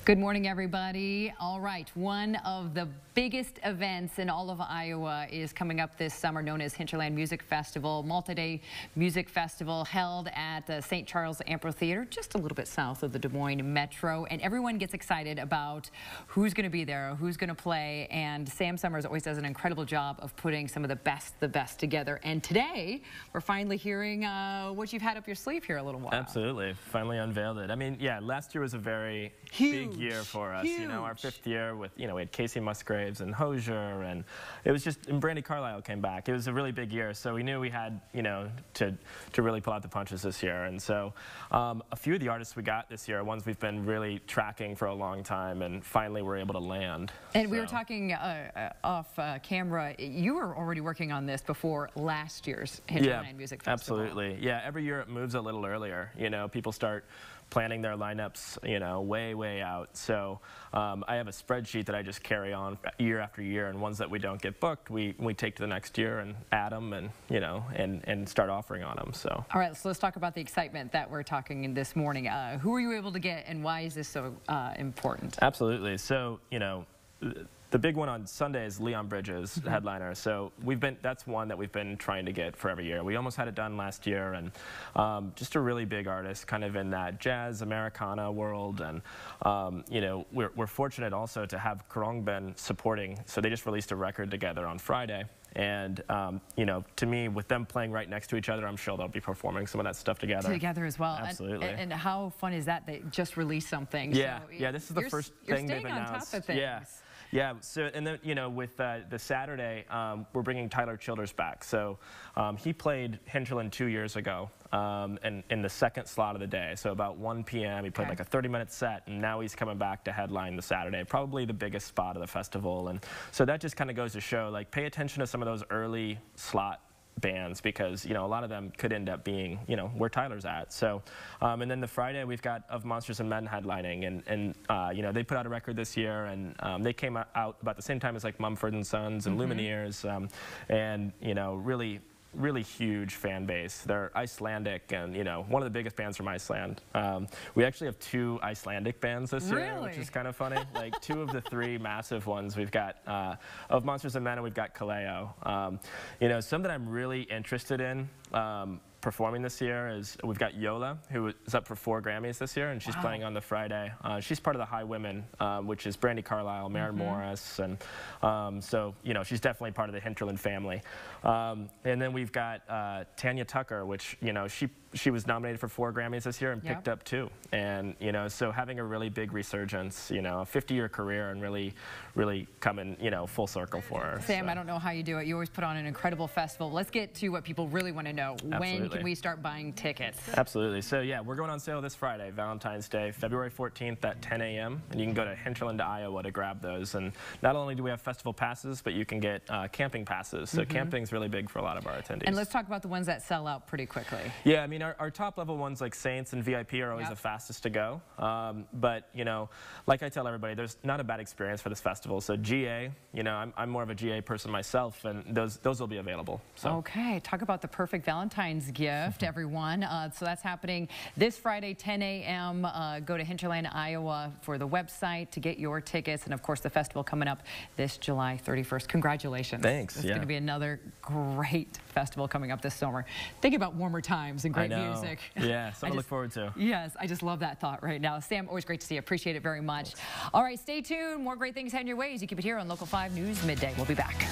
Good morning, everybody. All right, one of the biggest events in all of Iowa is coming up this summer, known as Hinterland Music Festival, multi-day music festival held at the St. Charles Amphitheater, just a little bit south of the Des Moines Metro. And everyone gets excited about who's going to be there, who's going to play. And Sam Summers always does an incredible job of putting some of the best together. And today, we're finally hearing what you've had up your sleeve here a little while. Absolutely. Finally unveiled it. I mean, yeah, last year was a very big year for us. Huge. You know, our 5th year with, we had Casey Musgraves and Hosier, and it was just, and Brandy Carlisle came back. It was a really big year, so we knew we had, to really pull out the punches this year. And so a few of the artists we got this year are ones we've been really tracking for a long time, and finally we're able to land. And we were talking off camera, you were already working on this before last year's Hinterland Music Festival. Absolutely. Yeah, every year it moves a little earlier. People start planning their lineups, way out. So I have a spreadsheet that I just carry on year after year, and ones that we don't get booked, we take to the next year and add them, and and start offering on them. So. All right, so let's talk about the excitement that we're talking in this morning. Who were you able to get, and why is this so important? Absolutely. So the big one on Sunday is Leon Bridges, the headliner. So that's one that we've been trying to get for every year. We almost had it done last year, and just a really big artist, kind of in that jazz Americana world. And we're fortunate also to have Khruangbin supporting. So they just released a record together on Friday. And, to me, with them playing right next to each other, I'm sure they'll be performing some of that stuff together. Together as well. Absolutely. And how fun is that? They just released something. Yeah, so yeah, this is the first thing they've announced. You're staying on top of things. Yeah. Yeah, so, and then, with the Saturday, we're bringing Tyler Childers back. So he played Hinterland 2 years ago, and in the second slot of the day. So about 1 p.m., he played like a 30-minute set, and now he's coming back to headline the Saturday, probably the biggest spot of the festival. And so that just kind of goes to show, like, pay attention to some of those early slot bands, because a lot of them could end up being where Tyler's at. So and then the Friday we've got Of Monsters and Men headlining, and they put out a record this year, and they came out about the same time as like Mumford & Sons and Lumineers, and really huge fan base. They're Icelandic, and one of the biggest bands from Iceland. We actually have 2 Icelandic bands this year, which is kind of funny. Like 2 of the 3 massive ones. We've got Of Monsters and Men, and we've got Kaleo. Some that I'm really interested in performing this year is we've got Yola, who is up for 4 Grammys this year, and she's playing on the Friday. She's part of the High Women, which is Brandy Carlisle, Maren Morris, and so she's definitely part of the Hinterland family. And then we've got Tanya Tucker, which she was nominated for 4 Grammys this year and picked up 2. And so having a really big resurgence, a 50-year career, and really coming full circle for her. Sam, I don't know how you do it. You always put on an incredible festival. Let's get to what people really want to know. When can we start buying tickets? Absolutely. So yeah, we're going on sale this Friday, Valentine's Day, February 14th at 10 a.m. And you can go to Hinterland, Iowa to grab those. And not only do we have festival passes, but you can get camping passes. So camping's really big for a lot of our attendees. And let's talk about the ones that sell out pretty quickly. Yeah, I mean, our top level ones like Saints and VIP are always the fastest to go. But like I tell everybody, there's not a bad experience for this festival. So GA, I'm more of a GA person myself, and those will be available. So. Okay, talk about the perfect Valentine's gift, everyone. So that's happening this Friday, 10 a.m. Go to Hinterland, Iowa for the website to get your tickets. And of course, the festival coming up this July 31st. Congratulations. Thanks. It's going to be another great festival coming up this summer. Think about warmer times and great music. Yeah, something to look forward to. Yes, I just love that thought right now. Sam, always great to see you. Appreciate it very much. Thanks. All right, stay tuned. More great things heading your way as you keep it here on Local 5 News Midday. We'll be back.